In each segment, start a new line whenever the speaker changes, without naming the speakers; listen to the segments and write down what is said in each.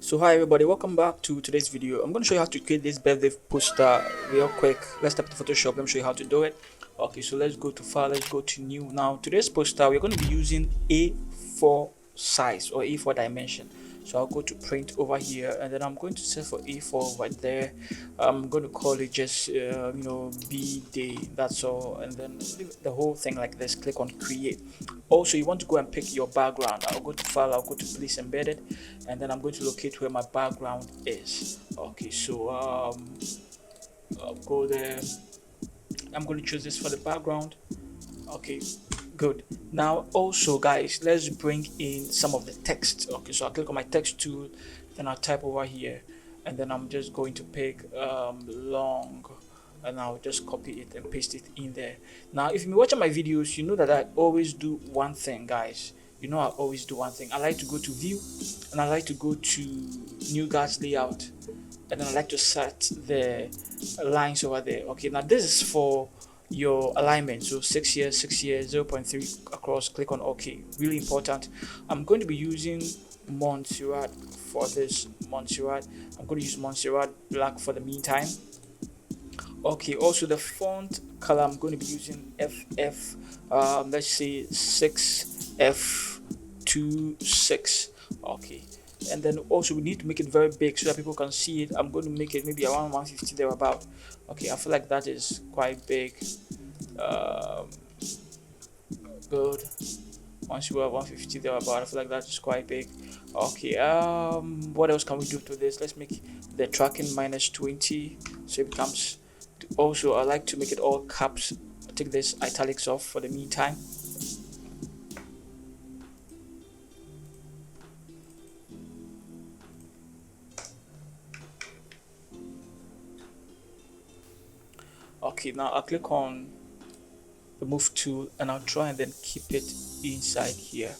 So hi everybody, welcome back to today's video. I'm going to show you how to create this birthday poster real quick. Let's step into Photoshop. Let me show you how to do it. Okay, so let's go to file, let's go to new. Now today's poster we're going to be using A4 size or A4 dimension. So I'll go to print over here and then I'm going to set for A4 right there. I'm going to call it just B day, that's all, and then leave the whole thing like this. Click on create. Also you want to go and pick your background. I'll go to file, I'll go to place embedded, and then I'm going to locate where my background is. Okay, so I'll go there. I'm going to choose this for the background. Okay, good. Now also guys, let's bring in some of the text. Okay, so I'll click on my text tool, then I'll type over here, and then I'm just going to pick long, and I'll just copy it and paste it in there. Now if you've been watching my videos, you know that I always do one thing, guys. You know I always do one thing. I like to go to view, and I like to go to new guards layout, and then I like to set the lines over there. Okay, now this is for your alignment. So 6 years, 6 years, 0.3 across. Click on OK. Really important. I'm going to be using Montserrat for this. Montserrat. I'm going to use Montserrat black for the meantime. Okay, also the font color I'm going to be using FF let's say 6F26. Okay, and then also we need to make it very big so that people can see it. I'm going to make it maybe around 150 thereabout. Okay, I feel like that is quite big. Good. Once you have 150 thereabout, I feel like that is quite big. Okay, what else can we do to this? Let's make the tracking -20 so it becomes. Also I like to make it all caps. Take this italics off for the meantime. Okay, now I'll click on the move tool and I'll try and then keep it inside here.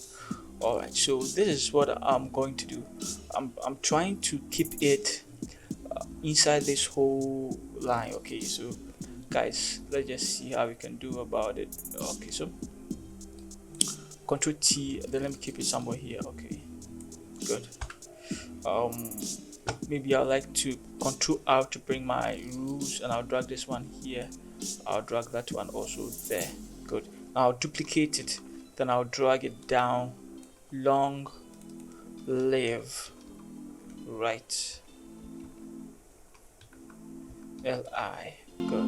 Alright, so this is what I'm going to do. I'm trying to keep it inside this whole line. Okay, so guys, let's just see how we can do about it. Okay, so Control T, then let me keep it somewhere here. Okay, good. Maybe I like to Control R to bring my rules, and I'll drag this one here. I'll drag that one also there. Good. Now I'll duplicate it, then I'll drag it down. Long live right LI. Good.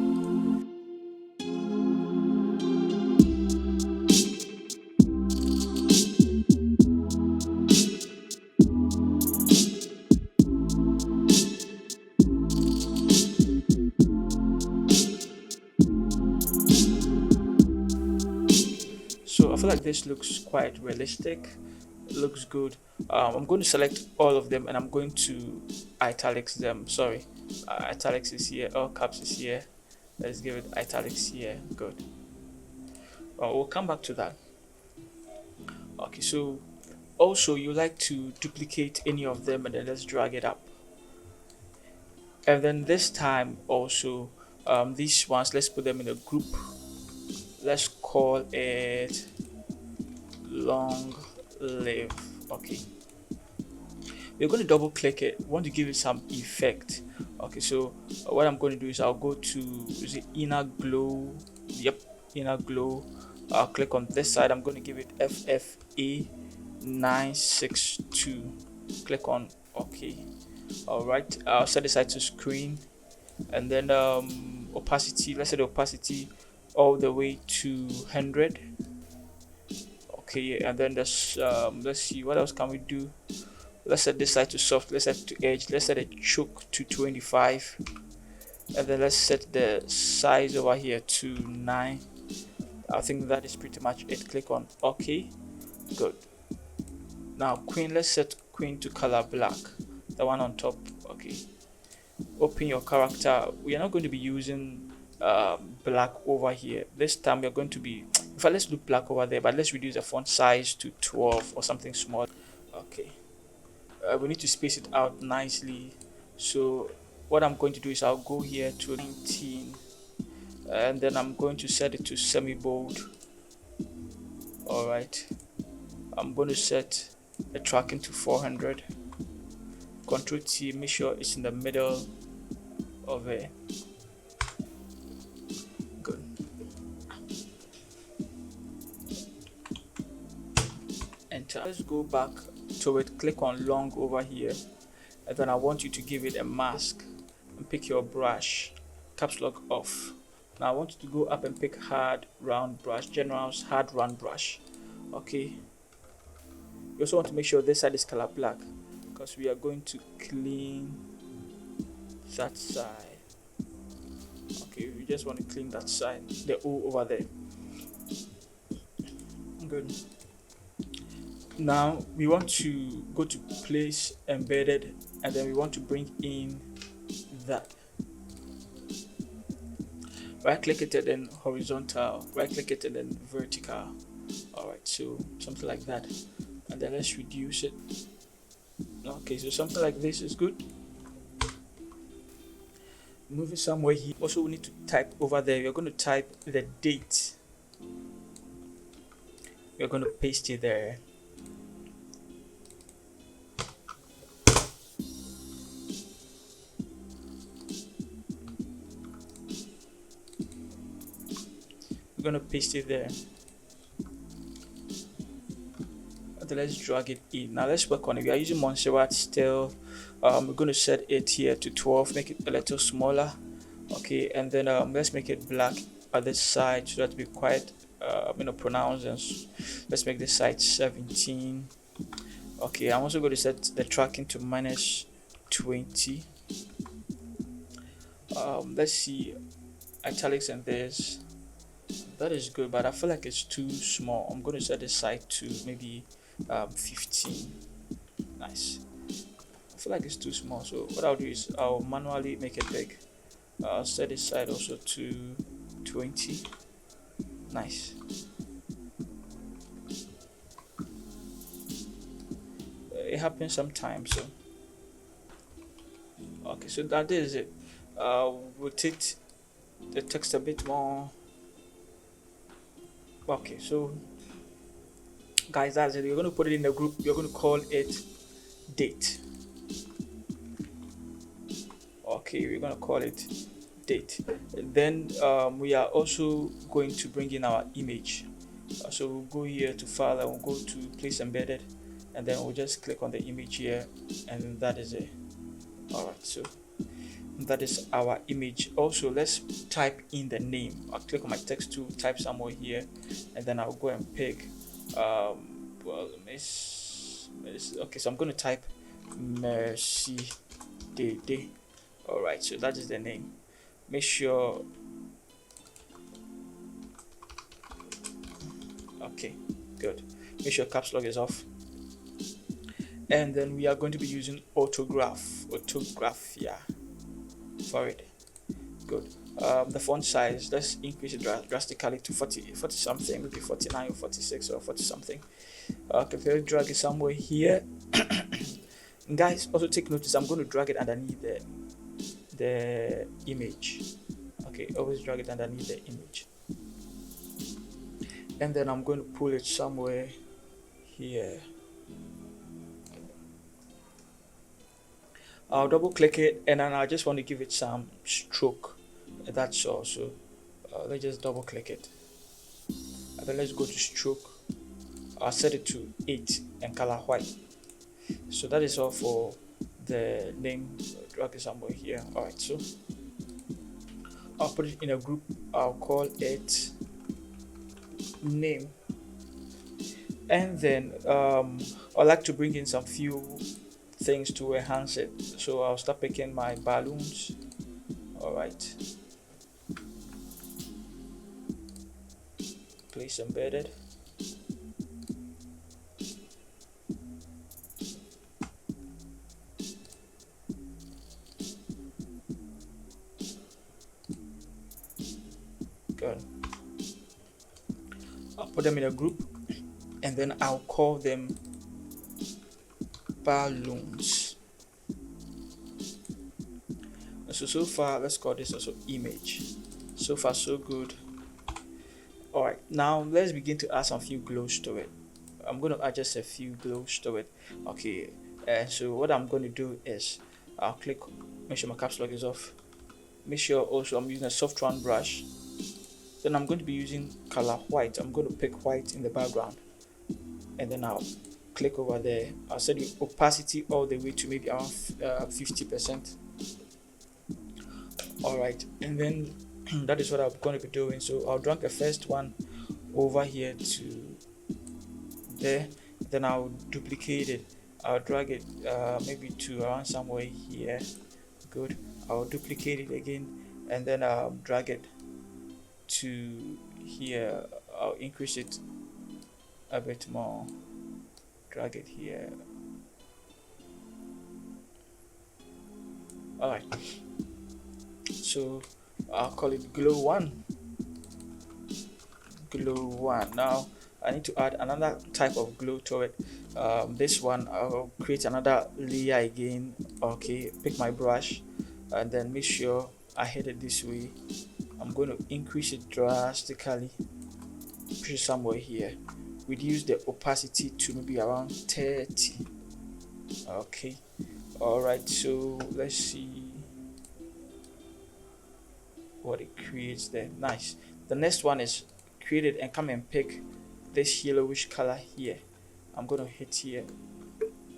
So I feel like this looks quite realistic. It looks good. I'm going to select all of them and I'm going to italics them. Sorry, italics is here, all caps is here. Let's give it italics here. Good. We'll come back to that. Okay, so also you like to duplicate any of them and then let's drag it up. And then this time also these ones, let's put them in a group. Let's call it long live. Okay, we're going to double click it. We want to give it some effect. Okay, so what I'm going to do is I'll go to inner glow. Yep, inner glow. I'll click on this side. I'm going to give it FFA 962. Click on OK. All right, I'll set the side to screen, and then opacity, let's set the opacity all the way to 100. Okay, and then let's see what else can we do. Let's set this side to soft, let's set it to edge, let's set a choke to 25, and then let's set the size over here to 9. I think that is pretty much it. Click on OK. Good. Now queen, let's set queen to color black, the one on top. Okay, open your character. We are not going to be using black over here this time. We are going to be, in fact let's do black over there, but let's reduce the font size to 12 or something small. Okay, we need to space it out nicely. So what I'm going to do is I'll go here to 19 and then I'm going to set it to semi bold. All right, I'm going to set the tracking to 400. Control T, make sure it's in the middle of it. Good. Enter. Let's go back to it, click on long over here, and then I want you to give it a mask and pick your brush, caps lock off. Now I want you to go up and pick hard round brush, general's hard round brush. Okay, you also want to make sure this side is color black because we are going to clean that side. Okay, we just want to clean that side, the O over there. Good. Now we want to go to place embedded, and then we want to bring in that. Right click it and then horizontal, right click it and then vertical. Alright, so something like that, and then let's reduce it. Okay, so something like this is good. Move it somewhere here. Also, we need to type over there. You're going to type the date. You're going to paste it there. We're going to paste it there. Okay, let's drag it in. Now let's work on it. We are using Montserrat still. We're going to set it here to 12, make it a little smaller. Okay, and then let's make it black at this side so that to be quite pronounced. And let's make this side 17. Okay, I'm also going to set the tracking to -20. Let's see, italics and this. That is good, but I feel like it's too small. I'm going to set this side to maybe 15. Nice. I feel like it's too small, so what I'll do is I'll manually make it big. I'll set this side also to 20. Nice. It happens sometimes. So okay, so that is it. Rotate the text a bit more. Okay, so guys, that's it. You're going to put it in a group. You're going to call it date. Okay, we're going to call it date. And then we are also going to bring in our image. So we'll go here to file and we'll go to place embedded, and then we'll just click on the image here, and that is it. Alright, so that is our image. Also, let's type in the name. I'll click on my text tool, type somewhere here, and then I'll go and pick okay, so I'm going to type Merci Dede. Alright, so that is the name. Make sure, okay, good, make sure caps lock is off, and then we are going to be using autograph yeah, for it. Good. The font size, let's increase it drastically to 40 something, maybe 49 or 46 or 40 something. Okay, let's drag it somewhere here. Guys, also take notice, I'm going to drag it underneath the image. Okay, always drag it underneath the image, and then I'm going to pull it somewhere here. I'll double click it, and then I just want to give it some stroke. That's all. So let's just double click it, and then let's go to stroke. I'll set it to 8 and color white. So that is all for the name. Drag it somewhere here. Alright, so I'll put it in a group. I'll call it name, and then I'd like to bring in some few things to enhance it. So I'll start picking my balloons. Alright, place embedded. Good. I'll put them in a group, and then I'll call them balloons. So far, let's call this also image. So far so good. Alright, now let's begin to add some few glows to it. I'm going to add just a few glows to it. Okay, So what I'm going to do is I'll click, make sure my caps lock is off, make sure also I'm using a soft round brush. Then I'm going to be using color white. I'm going to pick white in the background, and then I'll click over there. I'll set the opacity all the way to maybe around 50%. All right, and then that is what I'm going to be doing. So I'll drag the first one over here to there, then I'll duplicate it. I'll drag it maybe to around somewhere here. Good. I'll duplicate it again, and then I'll drag it to here. I'll increase it a bit more, drag it here. All right, so I'll call it glow 1. Now I need to add another type of glow to it. This one I'll create another layer again. Okay, pick my brush and then make sure I hit it this way. I'm going to increase it drastically, push it somewhere here, reduce the opacity to maybe around 30. Okay, all right, so let's see what it creates there. Nice. The next one is create it and come and pick this yellowish color here. I'm going to hit here.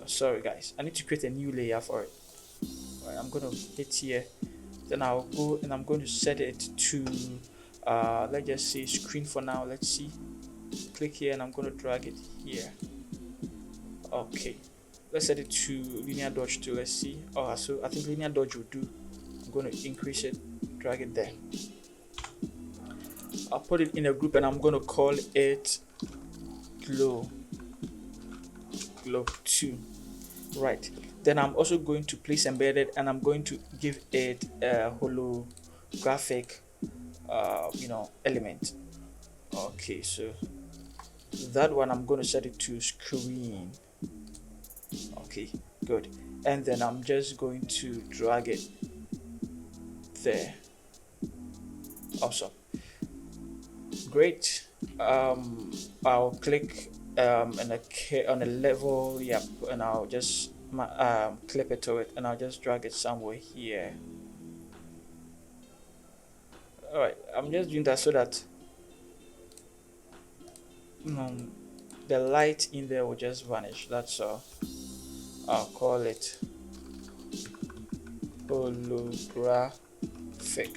Oh, sorry guys, I need to create a new layer for it. All right, I'm going to hit here, then I'll go and I'm going to set it to let's just say screen for now. Let's see, click here and I'm going to drag it here. Okay, let's set it to linear dodge too. Let's see. Oh, so I think linear dodge will do. I'm going to increase it, drag it there. I'll put it in a group and I'm going to call it glow 2. Right, then I'm also going to place embedded and I'm going to give it a holographic element. Okay, so that one I'm going to set it to screen. Okay, good, and then I'm just going to drag it there. Awesome, great. I'll click on a level, yep, and I'll just clip it to it and I'll just drag it somewhere here. All right, I'm just doing that so that the light in there will just vanish. That's all. I'll call it holographic.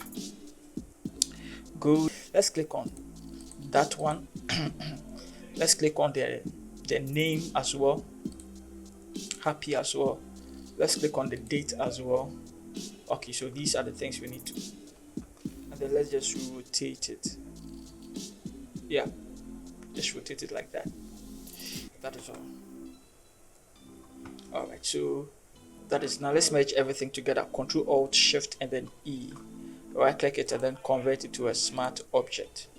Good, let's click on that one. Let's click on the name as well, happy as well. Let's click on the date as well. Okay, so these are the things we need to, and then let's just rotate it. Yeah, just rotate it like that. That is all. All right, so that is, now let's merge everything together. Control Alt Shift and then E, right click it and then convert it to a smart object.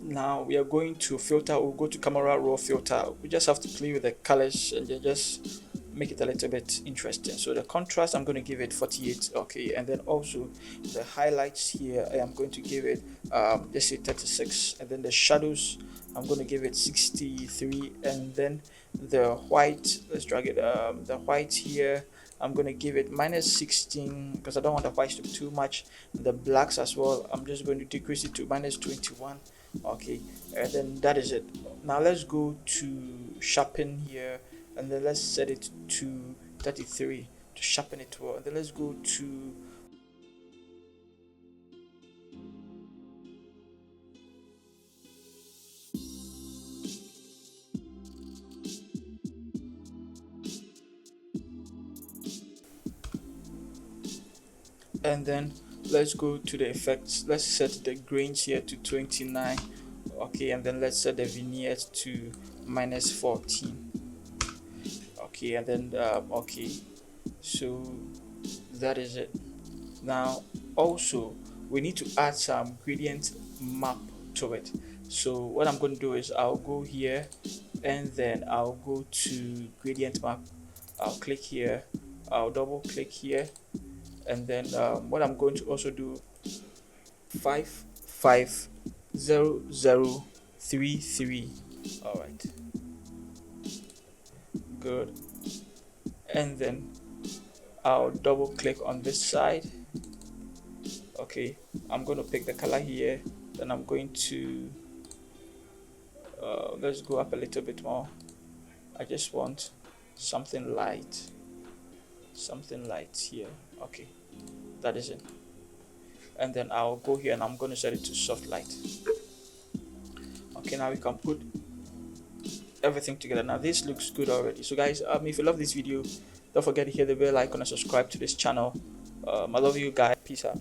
Now we are going to filter. We'll go to camera raw filter. We just have to play with the colors and then just make it a little bit interesting. So the contrast, I'm going to give it 48. Okay, and then also the highlights here, I am going to give it just say 36, and then the shadows, I'm going to give it 63, and then the white, let's drag it, the white here, I'm going to give it -16 because I don't want the whites to be too much. The blacks as well, I'm just going to decrease it to -21. Okay, and then that is it. Now let's go to sharpen here, and then let's set it to 33 to sharpen it well, and then let's go to and then let's go to the effects. Let's set the grains here to 29. Okay, and then let's set the vignettes to -14. Okay, and then okay, so that is it. Now also we need to add some gradient map to it. So what I'm going to do is I'll go here and then I'll go to gradient map. I'll click here, I'll double click here, and then what I'm going to also do 550033. all right, good, and then I'll double click on this side. Okay, I'm going to pick the color here, then I'm going to let's go up a little bit more. I just want something light here. Okay, that is it. And then I'll go here and I'm going to set it to soft light. Okay, now we can put everything together. Now this looks good already. So guys, if you love this video, don't forget to hit the bell icon and subscribe to this channel. I love you guys. Peace out.